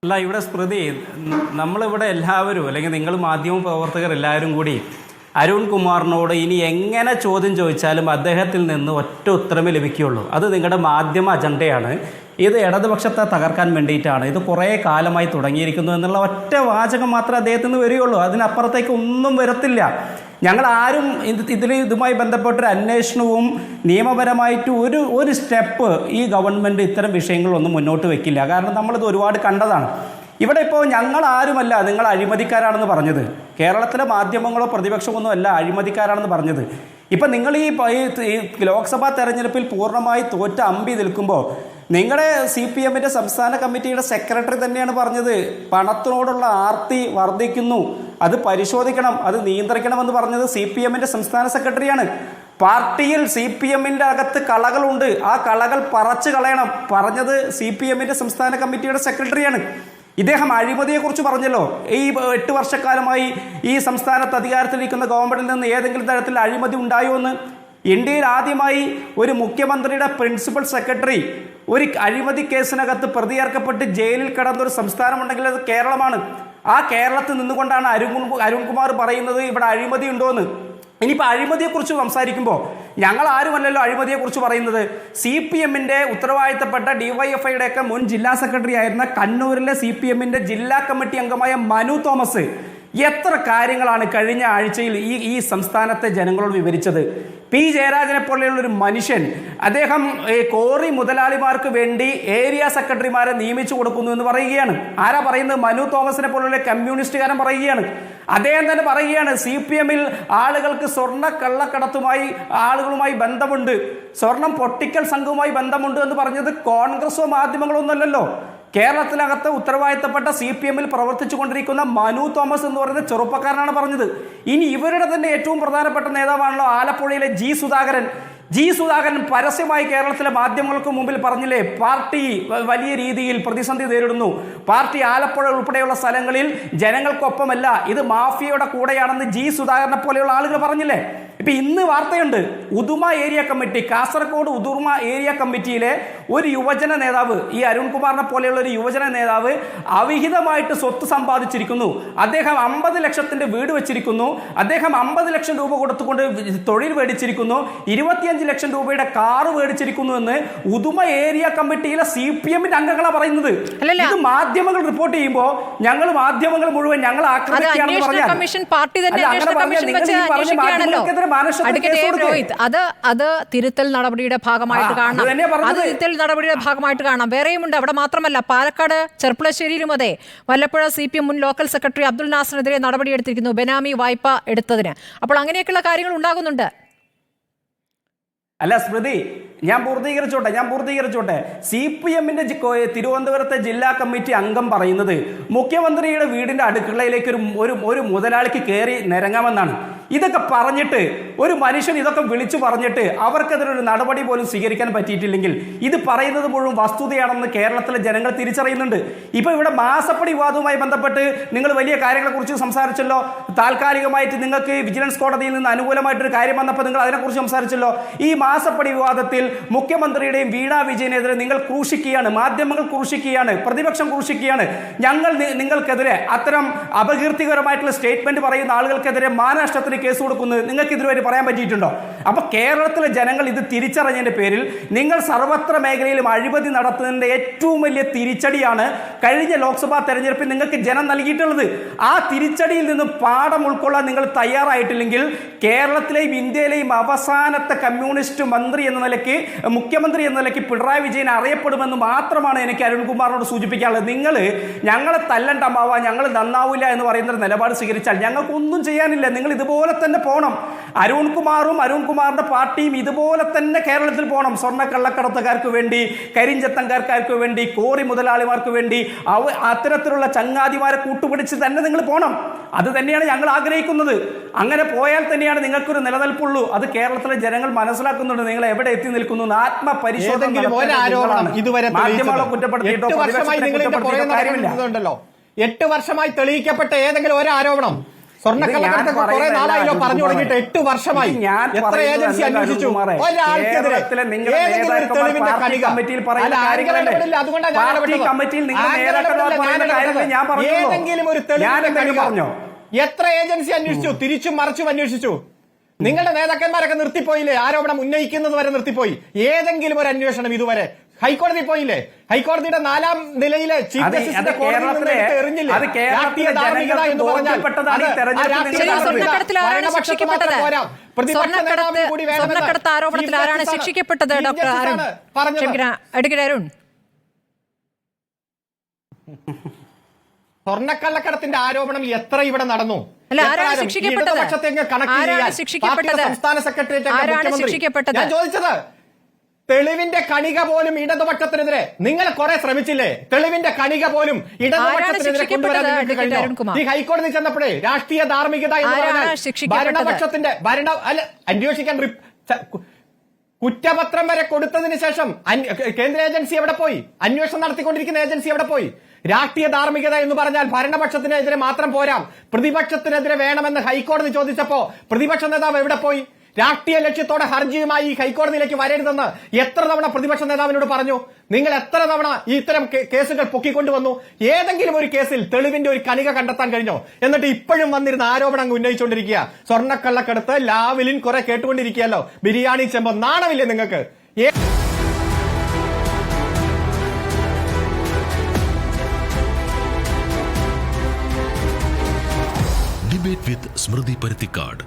അല്ല, ഇവിടെ സ്മൃതി, നമ്മളിവിടെ എല്ലാവരും അല്ലെങ്കിൽ നിങ്ങൾ മാധ്യമ പ്രവർത്തകർ എല്ലാവരും കൂടി അരുൺകുമാറിനോട് ഇനി എങ്ങനെ ചോദ്യം ചോദിച്ചാലും അദ്ദേഹത്തിൽ നിന്ന് ഒറ്റ ഉത്തരമേ ലഭിക്കുകയുള്ളൂ. അത് നിങ്ങളുടെ മാധ്യമ അജണ്ടയാണ്. ഇത് ഇടതുപക്ഷത്തെ തകർക്കാൻ വേണ്ടിയിട്ടാണ്. ഇത് കുറേ കാലമായി തുടങ്ങിയിരിക്കുന്നു എന്നുള്ള ഒറ്റ വാചകം മാത്രമേ അദ്ദേഹത്തിൽ നിന്ന് വരികയുള്ളൂ. അതിനപ്പുറത്തേക്ക് ഒന്നും വരത്തില്ല. ഞങ്ങളാരും ഇതുമായി ബന്ധപ്പെട്ടൊരു അന്വേഷണവും നിയമപരമായിട്ട് ഒരു സ്റ്റെപ്പ് ഈ ഗവൺമെൻറ് ഇത്തരം വിഷയങ്ങളൊന്നും മുന്നോട്ട് വെക്കില്ല. കാരണം നമ്മളിത് ഒരുപാട് കണ്ടതാണ്. ഇവിടെ ഇപ്പോൾ ഞങ്ങളാരുമല്ല നിങ്ങൾ അഴിമതിക്കാരാണെന്ന് പറഞ്ഞത്. കേരളത്തിലെ മാധ്യമങ്ങളോ പ്രതിപക്ഷമൊന്നും അല്ല അഴിമതിക്കാരാണെന്ന് പറഞ്ഞത്. ഇപ്പം നിങ്ങൾ ഈ ലോക്സഭാ തെരഞ്ഞെടുപ്പിൽ പൂർണ്ണമായി തോറ്റ അമ്പി നിൽക്കുമ്പോൾ നിങ്ങളുടെ CPMൻ്റെ സംസ്ഥാന കമ്മിറ്റിയുടെ സെക്രട്ടറി തന്നെയാണ് പറഞ്ഞത് പണത്തിനോടുള്ള ആർത്തി വർദ്ധിക്കുന്നു, അത് പരിശോധിക്കണം, അത് നിയന്ത്രിക്കണമെന്ന് പറഞ്ഞത് CPMൻ്റെ സംസ്ഥാന സെക്രട്ടറിയാണ്. പാർട്ടിയിൽ CPMൻ്റെ അകത്ത് കളകളുണ്ട്, ആ കളകൾ പറച്ചു കളയണം പറഞ്ഞത് CPMൻ്റെ സംസ്ഥാന കമ്മിറ്റിയുടെ സെക്രട്ടറിയാണ്. ഇദ്ദേഹം അഴിമതിയെക്കുറിച്ച് പറഞ്ഞല്ലോ. ഈ 8 വർഷക്കാലമായി ഈ സംസ്ഥാനത്ത് അധികാരത്തിലിരിക്കുന്ന ഗവൺമെന്റിൽ നിന്ന് ഏതെങ്കിലും തരത്തിൽ അഴിമതി ഉണ്ടായോ എന്ന്. ഇന്ത്യയിൽ ആദ്യമായി ഒരു മുഖ്യമന്ത്രിയുടെ പ്രിൻസിപ്പൽ സെക്രട്ടറി ഒരു അഴിമതി കേസിനകത്ത് പ്രതിയേർക്കപ്പെട്ട് ജയിലിൽ കിടന്നൊരു സംസ്ഥാനമുണ്ടെങ്കിൽ അത് കേരളമാണ്. ആ കേരളത്തിൽ നിന്നുകൊണ്ടാണ് അരുൺകുമാർ പറയുന്നത് ഇവിടെ അഴിമതി ഉണ്ടോ എന്ന്. ഇനിയിപ്പോൾ അഴിമതിയെക്കുറിച്ച് സംസാരിക്കുമ്പോൾ ഞങ്ങൾ ആരുമല്ലല്ലോ അഴിമതിയെക്കുറിച്ച് പറയുന്നത്. CPMൻ്റെ ഉത്തരവാദിത്തപ്പെട്ട DYFIയുടെയൊക്കെ മുൻ ജില്ലാ സെക്രട്ടറി ആയിരുന്ന കണ്ണൂരിലെ CPMൻ്റെ ജില്ലാ കമ്മിറ്റി അംഗമായ മനു തോമസ് എത്ര കാര്യങ്ങളാണ് കഴിഞ്ഞ ആഴ്ചയിൽ ഈ സംസ്ഥാനത്തെ ജനങ്ങളോട് വിവരിച്ചത്. P. ജയരാജനെ പോലെയുള്ളൊരു മനുഷ്യൻ അദ്ദേഹം കോറി മുതലാളിമാർക്ക് വേണ്ടി ഏരിയ സെക്രട്ടറിമാരെ നിയമിച്ചു കൊടുക്കുന്നു എന്ന് പറയുകയാണ്. ആരാ പറയുന്നത്? മനു തോമസിനെ പോലുള്ള കമ്മ്യൂണിസ്റ്റുകാരൻ പറയുകയാണ്. അദ്ദേഹം തന്നെ പറയുകയാണ് CPMൽ ആളുകൾക്ക് സ്വർണ്ണ ആളുകളുമായി ബന്ധമുണ്ട്, സ്വർണം പൊട്ടിക്കൽ സംഘവുമായി ബന്ധമുണ്ട് എന്ന് പറഞ്ഞത് കോൺഗ്രസോ മാധ്യമങ്ങളോ ഒന്നല്ലല്ലോ. കേരളത്തിനകത്ത് ഉത്തരവാദിത്തപ്പെട്ട CPMൽ പ്രവർത്തിച്ചു കൊണ്ടിരിക്കുന്ന മനു തോമസ് എന്ന് പറയുന്ന ചെറുപ്പക്കാരനാണ് പറഞ്ഞത്. ഇനി ഇവരുടെ തന്നെ ഏറ്റവും പ്രധാനപ്പെട്ട നേതാവാണല്ലോ ആലപ്പുഴയിലെ ജി സുധാകരൻ പരസ്യമായി കേരളത്തിലെ മാധ്യമങ്ങൾക്ക് മുമ്പിൽ പറഞ്ഞില്ലേ, പാർട്ടി വലിയ രീതിയിൽ പ്രതിസന്ധി നേരിടുന്നു, പാർട്ടി ആലപ്പുഴ ഉൾപ്പെടെയുള്ള സ്ഥലങ്ങളിൽ ജനങ്ങൾക്കൊപ്പമല്ല, ഇത് മാഫിയയുടെ കൂടെയാണെന്ന് ജി സുധാകരനെ പോലെയുള്ള ആളുകൾ പറഞ്ഞില്ലേ. ഇപ്പൊ ഇന്ന് വാർത്തയുണ്ട്, Uduma area committee, Kasaragod Uduma area കമ്മിറ്റിയിലെ ഒരു യുവജന നേതാവ്, ഈ അരുൺകുമാറിനെ പോലെയുള്ള ഒരു യുവജന നേതാവ് അവിഹിതമായിട്ട് സ്വത്ത് സമ്പാദിച്ചിരിക്കുന്നു, അദ്ദേഹം 50 ലക്ഷത്തിന്റെ വീട് വെച്ചിരിക്കുന്നു, അദ്ദേഹം 50 ലക്ഷം രൂപ കൊടുത്തുകൊണ്ട് തൊഴിൽ മേടിച്ചിരിക്കുന്നു, 25 ലക്ഷം രൂപയുടെ കാറ് മേടിച്ചിരിക്കുന്നു എന്ന് ഉദുമ ഏരിയ കമ്മിറ്റിയിലെ CPMന്റെ അംഗങ്ങളാണ് പറയുന്നത്. ഇത് മാധ്യമങ്ങൾ റിപ്പോർട്ട് ചെയ്യുമ്പോൾ ഞങ്ങൾ മാധ്യമങ്ങൾ മുഴുവൻ ഞങ്ങൾ ആക്രമിക്കുകയാണെന്ന് പറഞ്ഞാൽ അത് തിരുത്തൽ നടപടിയുടെ ഭാഗമായിട്ട് കാണാം. വേറെയുമുണ്ട്. അവിടെ മാത്രമല്ല, പാലക്കാട് ചെർപ്പുളശ്ശേരിയിലും അതെ, വല്ലപ്പുഴ CPM മുൻ ലോക്കൽ സെക്രട്ടറി അബ്ദുൽ നാസറിനെതിരെ നടപടിയെടുത്തിരിക്കുന്നു ബെനാമി വായ്പ എടുത്തതിന്. അപ്പോൾ അങ്ങനെയൊക്കെയുള്ള കാര്യങ്ങൾ ഉണ്ടാകുന്നുണ്ട്. അല്ല സ്മൃതി, ഞാൻ പൂർത്തീകരിച്ചോട്ടെ. CPMന്റെ തിരുവനന്തപുരത്തെ ജില്ലാ കമ്മിറ്റി അംഗം പറയുന്നത് മുഖ്യമന്ത്രിയുടെ വീടിന്റെ അടുക്കളയിലേക്ക് ഒരു മുതലാളിക്ക് കയറി നിരങ്ങാമെന്നാണ്. ഇതൊക്കെ പറഞ്ഞിട്ട് ഒരു മനുഷ്യൻ ഇതൊക്കെ വിളിച്ചു പറഞ്ഞിട്ട് അവർക്കെതിരെ ഒരു നടപടി പോലും സ്വീകരിക്കാൻ പറ്റിയിട്ടില്ലെങ്കിൽ ഇത് പറയുന്നത് മുഴുവൻ വസ്തുതയാണെന്ന് കേരളത്തിലെ ജനങ്ങൾ തിരിച്ചറിയുന്നുണ്ട്. ഇപ്പൊ ഇവിടെ മാസപ്പടി വിവാദവുമായി ബന്ധപ്പെട്ട് നിങ്ങൾ വലിയ കാര്യങ്ങളെ കുറിച്ച് സംസാരിച്ചല്ലോ. താൽക്കാലികമായിട്ട് നിങ്ങൾക്ക് വിജിലൻസ് കോടതിയിൽ നിന്ന് അനുകൂലമായിട്ടൊരു കാര്യം വന്നപ്പോൾ നിങ്ങൾ അതിനെക്കുറിച്ച് സംസാരിച്ചല്ലോ. ഈ മാസപ്പടി വിവാദത്തിൽ മുഖ്യമന്ത്രിയുടെയും വീണാ വിജയനെതിരെ നിങ്ങൾ ക്രൂശിക്കുകയാണ്, മാധ്യമങ്ങൾ ക്രൂശിക്കുകയാണ്, പ്രതിപക്ഷം ക്രൂശിക്കുകയാണ്. ഞങ്ങൾ നിങ്ങൾക്കെതിരെ അത്തരം അപകീർത്തികരമായിട്ടുള്ള സ്റ്റേറ്റ്മെന്റ് പറയുന്ന ആളുകൾക്കെതിരെ മാനനഷ്ടത്തിന് കേസ് കൊടുക്കുന്നത് നിങ്ങൾക്ക് ഇതുവരെ പറയാൻ പറ്റിയിട്ടുണ്ടോ? അപ്പൊ കേരളത്തിലെ ജനങ്ങൾ ഇത് തിരിച്ചറിഞ്ഞതിന്റെ പേരിൽ നിങ്ങൾ സർവത്ര മേഖലയിലും അഴിമതി നടത്തുന്നതിന്റെ ഏറ്റവും വലിയ തിരിച്ചടിയാണ് കഴിഞ്ഞ ലോക്സഭാ തെരഞ്ഞെടുപ്പിൽ നിങ്ങൾക്ക് ജനം നൽകിയിട്ടുള്ളത്. ആ തിരിച്ചടിയിൽ നിന്ന് പാഠം ഉൾക്കൊള്ളാൻ നിങ്ങൾ തയ്യാറായിട്ടില്ലെങ്കിൽ കേരളത്തിലെയും ഇന്ത്യയിലെയും അവസാനത്തെ കമ്മ്യൂണിസ്റ്റ് മന്ത്രി എന്ന നിലയ്ക്ക്, മുഖ്യമന്ത്രി എന്ന നിലയ്ക്ക് പിണറായി വിജയൻ അറിയപ്പെടുമെന്ന് മാത്രമാണ് എനിക്ക് അരുൺകുമാറിനോട് സൂചിപ്പിക്കാനുള്ളത്. നിങ്ങൾ ഞങ്ങളെ തല്ലണ്ടമാവ, ഞങ്ങൾ നന്നാവില്ല എന്ന് പറയുന്ന നിലപാട് സ്വീകരിച്ചാൽ ഞങ്ങൾക്കൊന്നും ചെയ്യാനില്ല. നിങ്ങൾ ഇതുപോലെ തന്നെ പോകണം. അരുൺകുമാറിന്റെ പാർട്ടിയും ഇതുപോലെ തന്നെ കേരളത്തിൽ പോകണം. സ്വർണ്ണ കള്ളക്കടത്തുകാർക്ക് വേണ്ടി, കരിഞ്ചത്തൻകാർക്ക് വേണ്ടി, കോറി മുതലാളിമാർക്ക് വേണ്ടി അത്തരത്തിലുള്ള ചങ്ങാതിമാരെ കൂട്ടുപിടിച്ച് തന്നെ നിങ്ങൾ പോകണം. അത് തന്നെയാണ് ഞങ്ങൾ ആഗ്രഹിക്കുന്നത്. അങ്ങനെ പോയാൽ തന്നെയാണ് നിങ്ങൾക്കൊരു നിലനിൽപ്പുള്ളൂ. അത് കേരളത്തിലെ ജനങ്ങൾ മനസ്സിലാക്കുന്നുണ്ട് നിങ്ങൾ എവിടെ എത്തി നിൽക്കുന്നു. ആത്മപരിശോധന മാധ്യമങ്ങളെ കുറ്റപ്പെടുത്തിയിട്ടോ കാര്യമില്ല. 8 വർഷമായി തെളിയിക്കപ്പെട്ട ഏതെങ്കിലും ഒരു ആരോപണം സ്വർണ്ണക്കള്ളക്കടത്ത് കുറെ നാളായല്ലോ പറഞ്ഞു തുടങ്ങിയിട്ട് 8 വർഷമായി. എത്ര ഏജൻസി അന്വേഷിച്ചു? ഒരാൾക്കെതിരെ ഏതെങ്കിലും ഒരു തെളിവിന്റെ കണിക ഏതെങ്കിലും ഒരു തെളിവിന്റെ കണിക എത്ര ഏജൻസി അന്വേഷിച്ചു? തിരിച്ചും മറിച്ചും അന്വേഷിച്ചു. നിങ്ങളുടെ നേതാക്കന്മാരൊക്കെ നിർത്തിപ്പോയില്ലേ? ആരോപണം ഉന്നയിക്കുന്നത് വരെ നിർത്തിപ്പോയി. ഏതെങ്കിലും ഒരു അന്വേഷണം ഇതുവരെ ഹൈക്കോടതി പോയില്ലേ? ഹൈക്കോടതിയുടെ 4ാം നിലയിലെ ചീഫ് ജസ്റ്റിസിന്റെ കോടതിയിൽ എറിഞ്ഞില്ലേ? രാഷ്ട്രീയ ധാർമ്മികത എന്ന് പറഞ്ഞാൽ സ്വർണ്ണക്കടത്തിൽ ആരാണ് ശിക്ഷിക്കപ്പെട്ടത്? സ്വർണ്ണക്കടത്ത് ആരോപണത്തിൽ ആരാണ് ശിക്ഷിക്കപ്പെട്ടത്? ഡോക്ടർ അരുൺ, അഡ്വക്കേറ്റ് അരുൺ, സ്വർണ്ണക്കള്ളക്കടത്തിന്റെ ആരോപണം എത്ര ഇവിടെ നടന്നു? അല്ല, ആരാണ് ശിക്ഷിക്കപ്പെട്ടത്? സംസ്ഥാന സെക്രട്ടേറിയറ്റ് ഞാൻ ചോദിച്ചത്, തെളിവിന്റെ കണിക പോലും ഇടതുപക്ഷത്തിനെതിരെ നിങ്ങൾ കുറെ ശ്രമിച്ചില്ലേ? തെളിവിന്റെ കണിക പോലും ഇടതുപക്ഷത്തിനെതിരെ കൊണ്ടുവരാൻ ഈ ഹൈക്കോടതി ചെന്നപ്പോഴേ രാഷ്ട്രീയ ധാർമ്മികത എന്ന് പറഞ്ഞാൽ ഭരണപക്ഷത്തിന്റെ അന്വേഷിക്കാൻ കുറ്റപത്രം വരെ കൊടുത്തതിന് ശേഷം കേന്ദ്ര ഏജൻസി എവിടെ പോയി? അന്വേഷണം നടത്തിക്കൊണ്ടിരിക്കുന്ന ഏജൻസി എവിടെ പോയി? രാഷ്ട്രീയ ധാർമ്മികത എന്ന് പറഞ്ഞാൽ ഭരണപക്ഷത്തിനെതിരെ മാത്രം പോരാ, പ്രതിപക്ഷത്തിനെതിരെ വേണമെന്ന് ഹൈക്കോടതി ചോദിച്ചപ്പോ പ്രതിപക്ഷ നേതാവ് എവിടെ പോയി? രാഷ്ട്രീയ ലക്ഷ്യത്തോടെ ഹർജിയുമായി ഹൈക്കോടതിയിലേക്ക് വരരുതെന്ന് എത്ര തവണ പ്രതിപക്ഷ നേതാവിനോട് പറഞ്ഞു? നിങ്ങൾ എത്ര തവണ ഇത്തരം കേസുകൾ പൊക്കിക്കൊണ്ടുവന്നു? ഏതെങ്കിലും ഒരു കേസിൽ തെളിവിന്റെ ഒരു കണിക കണ്ടെത്താൻ കഴിഞ്ഞോ? എന്നിട്ട് ഇപ്പോഴും വന്നിരുന്ന ആരോപണം ഉന്നയിച്ചുകൊണ്ടിരിക്കുക. സ്വർണ്ണക്കള്ളക്കടത്ത്, ലാവലിൻ കുറെ കേട്ടുകൊണ്ടിരിക്കുകയല്ലോ. ബിരിയാണി ചെമ്പോ നാണമില്ലേ നിങ്ങൾക്ക്? ഡിബേറ്റ് വിത്ത് സ്മൃതി പരുത്തിക്കാട്.